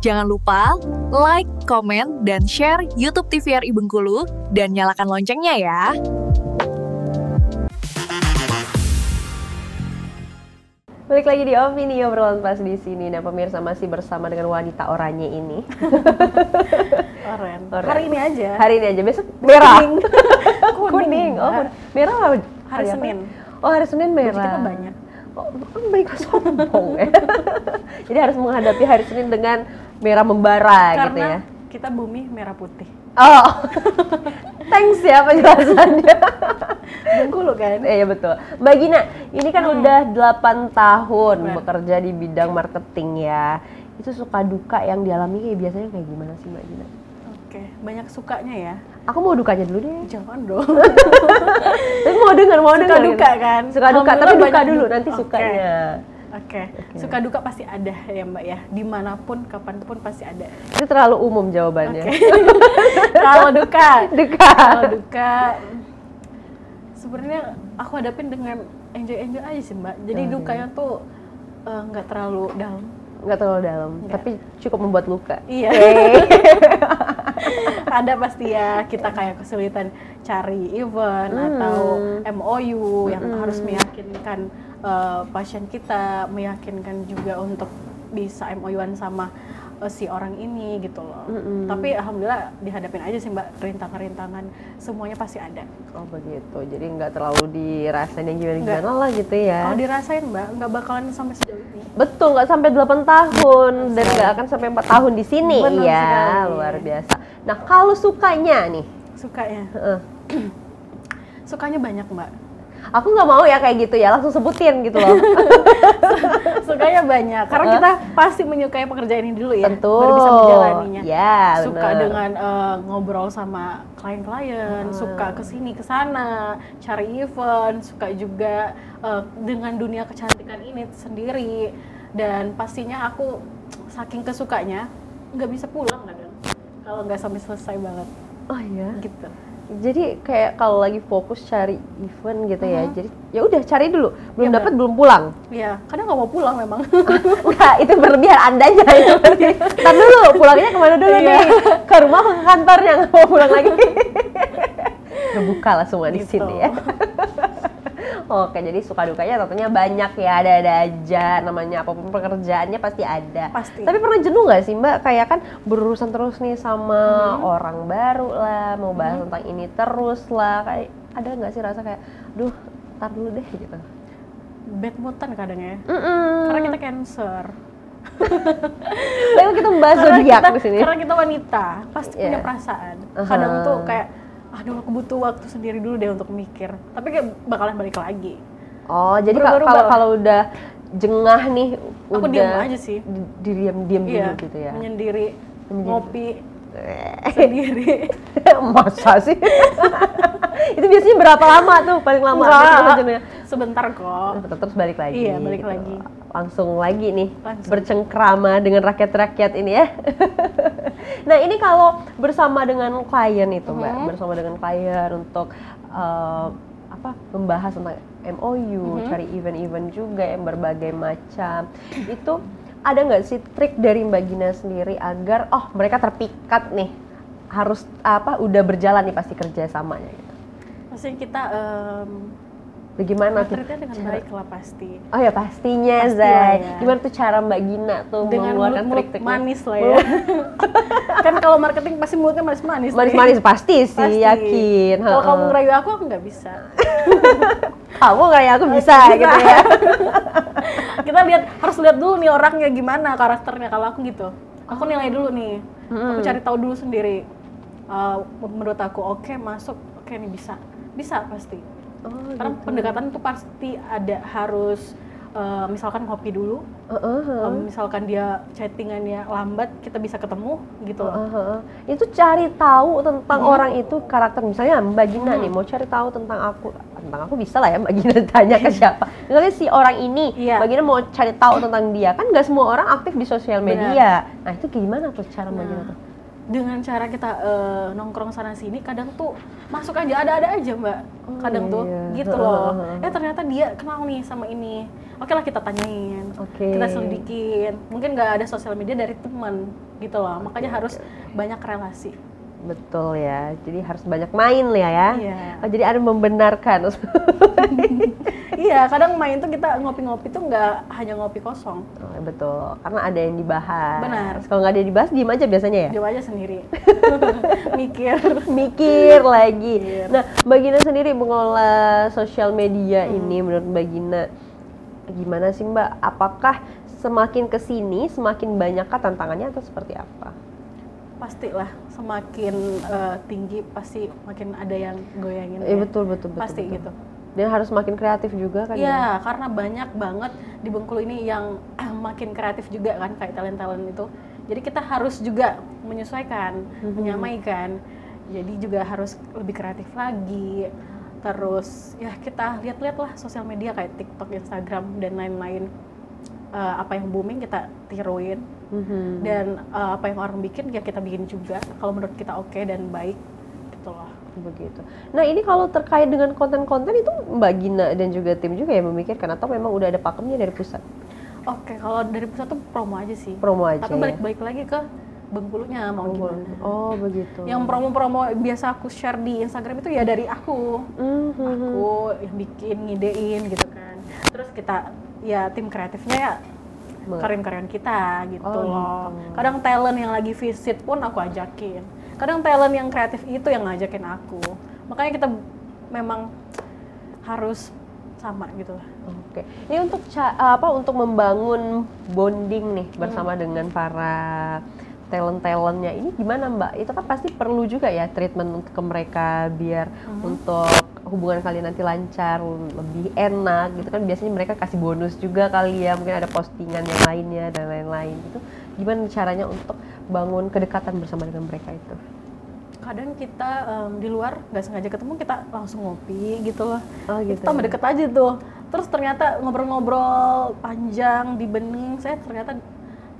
Jangan lupa like, komen, dan share YouTube TVRI Bengkulu dan nyalakan loncengnya ya. Balik lagi di Opini Obrolan Pas di sini. Nah, pemirsa masih bersama dengan wanita oranye ini. Oren. Hari ini aja. Hari ini aja. Besok merah. Kuning. Oh, merah hari Senin. Oh, hari Senin merah. Baju kita banyak. Oh, mereka sombong ya. Jadi harus menghadapi hari Senin dengan merah membara Karena gitu ya. Kita bumi merah putih. Oh. Thanks ya penjelasannya. Bengkulu kan? Iya betul. Mbak Gina, ini kan udah 8 tahun bekerja di bidang marketing ya. Itu suka duka yang dialami biasanya kayak gimana sih Mbak Gina? Oke, banyak sukanya ya. Aku mau dukanya dulu deh. Jangan dong. Tapi mau denger. Suka duka kan? Suka duka, tapi duka dulu nanti sukanya. Oke. Suka duka pasti ada ya Mbak ya. Dimanapun, kapanpun pasti ada. Itu terlalu umum jawabannya. Kalau duka. Kalau duka, sebenarnya aku hadapin dengan enjoy aja sih Mbak. Jadi dukanya tuh nggak terlalu dalam. Nggak terlalu dalam, tapi cukup membuat luka. Iya. Ada pasti ya, kita kayak kesulitan cari event atau MOU yang harus meyakinkan pasien kita, meyakinkan juga untuk bisa MOU-an sama si orang ini gitu loh. Tapi alhamdulillah dihadapin aja sih Mbak, rintangan-rintangan semuanya pasti ada. Oh begitu, jadi nggak terlalu dirasain yang gimana-gimana lah gitu ya. Kalau dirasain Mbak, nggak bakalan sampai sejauh ini. Betul, nggak sampai 8 tahun dan nggak akan sampai 4 tahun di sini. Benar ya sekali. Luar biasa. Nah kalau sukanya nih? Sukanya? Sukanya banyak Mbak. Aku nggak mau ya kayak gitu ya, langsung sebutin gitu loh. Sukanya banyak, karena kita pasti menyukai pekerjaan ini dulu ya. Tentu. Baru bisa menjalaninya. Ya, suka bener. dengan ngobrol sama klien-klien, suka kesini kesana, cari event, suka juga dengan dunia kecantikan ini sendiri. Dan pastinya aku saking kesukanya nggak bisa pulang kadang kalau nggak sampai selesai banget. Oh iya. Gitu. Jadi kayak kalau lagi fokus cari event gitu ya, jadi ya udah cari dulu, belum Iya, dapat belum pulang. Iya, kadang nggak mau pulang memang. Enggak, itu berlebihan andanya itu. Ntar dulu, pulangnya kemana dulu nih? Ke rumah apa ke kantornya, nggak mau pulang lagi. Terbuka lah semua di Gitu. sini ya. Oke, jadi suka dukanya tentunya banyak ya, ada aja namanya apapun pekerjaannya pasti ada. Pasti. Tapi pernah jenuh nggak sih Mbak? Kayak kan berurusan terus nih sama orang baru lah, mau bahas tentang ini terus lah. Kayak ada nggak sih rasa kayak, duh, tar dulu deh gitu. Bad moodan kadang ya. Karena kita Cancer. Lalu kita membahas zodiak di sini. Karena kita wanita, pasti punya perasaan. Kadang tuh kayak, aduh aku butuh waktu sendiri dulu deh untuk mikir. Tapi kayak bakalan balik lagi. Oh, jadi Berubah-ubah. kalau udah jengah nih, Aku udah diam aja sih. diam dulu gitu ya. Menyendiri, ngopi sendiri. Masa sih? Itu biasanya berapa lama tuh paling lama? Enggak, sebentar kok. Terus balik lagi. Iya, balik gitu. lagi. Langsung lagi nih Langsung. bercengkrama dengan rakyat-rakyat ini ya. Nah ini kalau bersama dengan klien itu Mbak, bersama dengan klien untuk membahas tentang MOU, cari event-event juga yang berbagai macam. Itu ada nggak sih trik dari Mbak Gina sendiri agar mereka terpikat nih harus udah berjalan nih pasti kerjasamanya gitu. Maksudnya kita Bagaimana tuh? treatnya dengan baik lah pasti. Oh ya pastinya Pasti Zai. lah ya. Gimana tuh cara Mbak Gina tuh Dengan mengeluarkan mulut trik-trik manis lah ya. Kan kalau marketing pasti mulutnya manis-manis. Manis-manis pasti sih, Pasti. yakin. Kalau kamu ngerayu aku nggak bisa. Kamu kayak aku bisa gitu ya. Kita harus lihat dulu nih orangnya gimana karakternya. Kalau aku gitu, aku nilai dulu nih. Aku cari tahu dulu sendiri. Menurut aku oke, masuk, oke nih bisa pasti. Karena pendekatan itu pasti ada harus misalkan ngopi dulu, misalkan dia chattingannya lambat, kita bisa ketemu gitu loh. Itu cari tahu tentang orang itu karakter, misalnya Mbak Gina nih mau cari tahu tentang aku bisa lah ya Mbak Gina tanya ke siapa. Misalnya si orang ini, Mbak Gina mau cari tahu tentang dia, kan nggak semua orang aktif di sosial media. Nah itu gimana tuh cara Mbak Gina tuh? dengan cara kita nongkrong sana sini, kadang tuh masuk aja, ada aja Mbak, kadang tuh gitu loh. Ternyata dia kenal nih sama ini, oke lah kita tanyain, kita selidikin. Mungkin nggak ada sosial media dari teman gitu loh, makanya harus banyak relasi. Betul ya, jadi harus banyak main ya. Iya. Oh, jadi ada membenarkan. Iya, kadang main tuh kita ngopi-ngopi tuh nggak hanya ngopi kosong. Oh, betul, karena ada yang dibahas. Benar. Kalau nggak ada yang dibahas, diem aja biasanya ya? Diem aja sendiri. Mikir lagi. Nah, Mbak Gina sendiri mengelola sosial media ini, menurut Mbak Gina, gimana sih Mbak? Apakah semakin kesini, semakin banyakkah tantangannya atau seperti apa? Pastilah, semakin tinggi pasti makin ada yang goyangin. Betul. Pasti betul. gitu. Dan harus makin kreatif juga kan ya? Iya, karena banyak banget di Bengkulu ini yang makin kreatif juga kan, kayak talent-talent itu. Jadi kita harus juga menyesuaikan, menyamaikan. Jadi juga harus lebih kreatif lagi. Terus ya kita lihat-lihat lah sosial media kayak TikTok, Instagram, dan lain-lain. Apa yang booming kita tiruin. Dan apa yang orang bikin ya kita bikin juga. Kalau menurut kita oke dan baik, gitu loh. Begitu. Nah, ini kalau terkait dengan konten-konten itu Mbak Gina dan juga tim juga yang memikirkan atau memang udah ada pakemnya dari pusat? Oke, kalau dari pusat tuh promo aja sih. Promo aja. Tapi balik lagi ke Bengkulunya mau gimana. Oh, begitu. Yang promo-promo biasa aku share di Instagram itu ya dari aku. Aku yang bikin, ngidein gitu kan. Terus kita ya tim kreatifnya ya karyawan kita gitu loh. Gitu. Kadang talent yang lagi visit pun aku ajakin. Kadang talent yang kreatif itu yang ngajakin aku. Makanya kita memang harus sama gitu lah. Oke. Ini untuk untuk membangun bonding nih bersama dengan para talent-talentnya ini gimana Mbak? Itu kan pasti perlu juga ya treatment ke mereka biar untuk hubungan kalian nanti lancar, lebih enak gitu kan. Biasanya mereka kasih bonus juga kali ya, mungkin ada postingan yang lainnya dan lain-lain gitu. Gimana caranya untuk bangun kedekatan bersama dengan mereka itu? Kadang kita di luar nggak sengaja ketemu, kita langsung ngopi gitu loh. Gitu. Kita deket aja tuh. Terus ternyata ngobrol-ngobrol panjang di Bening, saya ternyata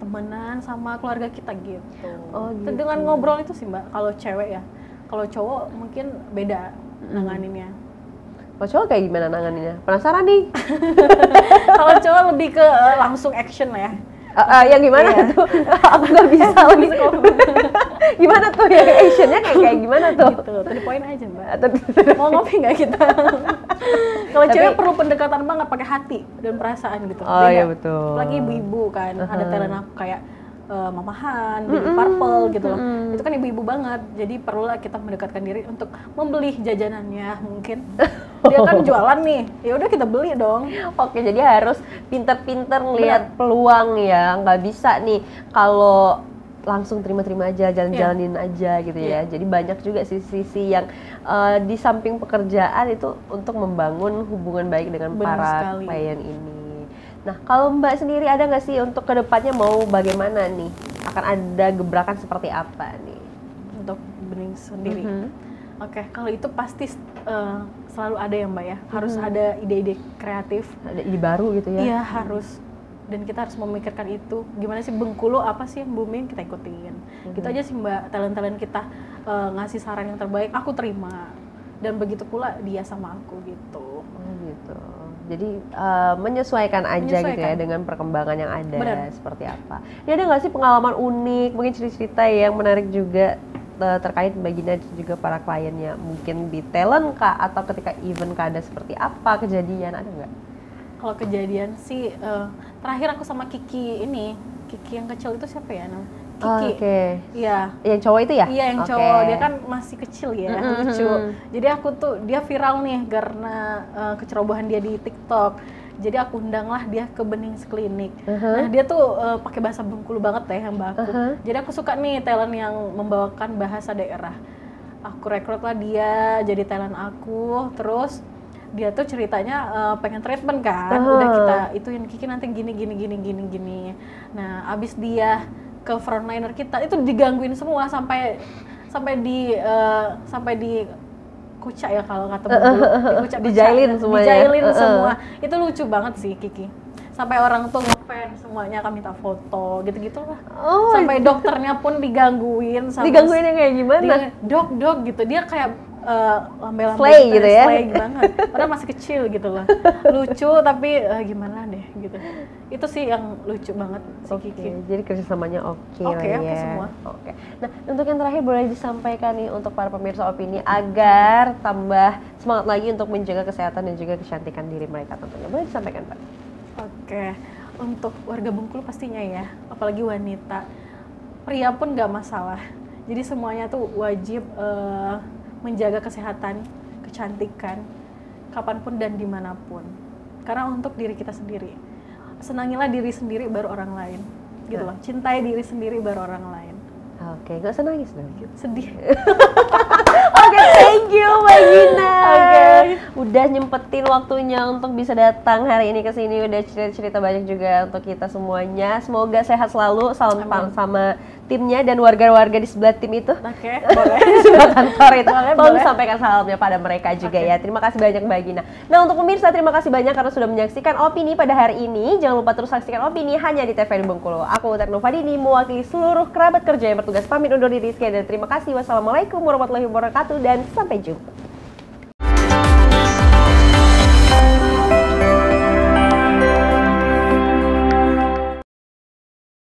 temenan sama keluarga kita gitu. Gitu. Dengan ngobrol itu sih Mbak, kalau cewek ya. Kalau cowok mungkin beda nanganinnya. Kalau cowok kayak gimana nanganinnya? Penasaran nih. Kalau cowok lebih ke langsung action lah ya. Yang gimana tuh? Aku nggak bisa lagi. Gimana tuh yang actionnya kayak gimana tuh? Gitu, to the point aja Mbak. Mau ngopi nggak kita? Kalau cewek perlu pendekatan banget, pakai hati dan perasaan gitu. Oh iya betul. Apalagi ibu-ibu kan, ada talent aku kayak Mamahan, Baby Purple gitu loh. Itu kan ibu-ibu banget, jadi perlulah kita mendekatkan diri untuk membeli jajanannya mungkin. Dia kan jualan nih, ya udah kita beli dong. Oke, jadi harus pinter-pinter ngelihat peluang ya, nggak bisa nih kalau langsung terima-terima aja, jalan-jalanin aja gitu ya. Jadi banyak juga sisi-sisi yang di samping pekerjaan itu untuk membangun hubungan baik dengan para klien ini. Nah, kalau Mbak sendiri ada nggak sih untuk kedepannya mau bagaimana nih? Akan ada gebrakan seperti apa nih? Untuk Bening sendiri? Oke, kalau itu pasti selalu ada ya Mbak ya. Harus ada ide-ide kreatif. Ada ide baru gitu ya? Iya, harus. Dan kita harus memikirkan itu. Gimana sih Bengkulu, apa sih yang booming, kita ikutin. Gitu aja sih Mbak, talent-talent kita ngasih saran yang terbaik, aku terima. Dan begitu pula dia sama aku gitu. Gitu. Jadi menyesuaikan aja gitu ya dengan perkembangan yang ada. Seperti apa. Ini ada nggak sih pengalaman unik, mungkin cerita-cerita yang menarik juga terkait Mbak Gina dan juga para kliennya? Mungkin di talent kah atau ketika event kah ada seperti apa kejadian, ada nggak? Kalau kejadian sih terakhir aku sama Kiki ini, Kiki yang kecil itu siapa ya namanya? Kiki. Iya. Yang cowok itu ya? Iya, yang cowok. Dia kan masih kecil ya, lucu. Jadi aku tuh, dia viral nih karena kecerobohan dia di TikTok. Jadi aku undanglah dia ke Bening Klinik. Nah, dia tuh pakai bahasa Bengkulu banget ya, yang baku. Jadi aku suka nih talent yang membawakan bahasa daerah. Aku rekrut lah dia jadi talent aku. Terus dia tuh ceritanya pengen treatment kan. Udah kita ituin Kiki nanti gini. Nah, abis dia ke frontliner kita itu digangguin semua sampai di kucak ya kalau kata Bengkulu, dijailin semuanya. Dijailin semua. Itu lucu banget sih Kiki. Sampai orang tuh fans semuanya akan minta foto gitu-gitu lah. Oh, Sampai dokternya pun digangguin sama digangguin yang kayak gimana? dok gitu, dia kayak lambai-lambai Slay gitu ya? slay banget, padahal masih kecil gitu loh, lucu tapi gimana deh gitu. Itu sih yang lucu banget si Kiki. Jadi kerjasamanya oke lah Oke, ya. oke semua. Oke. Nah, untuk yang terakhir boleh disampaikan nih untuk para pemirsa Opini agar tambah semangat lagi untuk menjaga kesehatan dan juga kecantikan diri mereka tentunya. Boleh disampaikan, Pak? Oke, untuk warga Bengkulu pastinya ya, apalagi wanita, pria pun nggak masalah. Jadi semuanya tuh wajib menjaga kesehatan, kecantikan, kapanpun dan dimanapun. Karena untuk diri kita sendiri, senangilah diri sendiri baru orang lain, gitu loh. Cintai diri sendiri baru orang lain. Oke, gak usah nangis dong. Sedih. Oke, thank you Mbak Gina. Oke. Udah nyempetin waktunya untuk bisa datang hari ini ke sini, udah cerita-cerita banyak juga untuk kita semuanya. Semoga sehat selalu, salam sama timnya dan warga-warga di sebelah tim itu. Oke, boleh. Sebelah kantor itu. Boleh, Tolong boleh. sampaikan salamnya pada mereka juga Oke. ya. Terima kasih banyak Mbak Gina. Nah, untuk pemirsa terima kasih banyak karena sudah menyaksikan Opini pada hari ini. Jangan lupa terus saksikan Opini hanya di TVRI Bengkulu. Aku Utet Novadini mewakili seluruh kerabat kerja yang bertugas pamit undur diri. Sekian dan terima kasih. Wassalamualaikum warahmatullahi wabarakatuh dan sampai jumpa.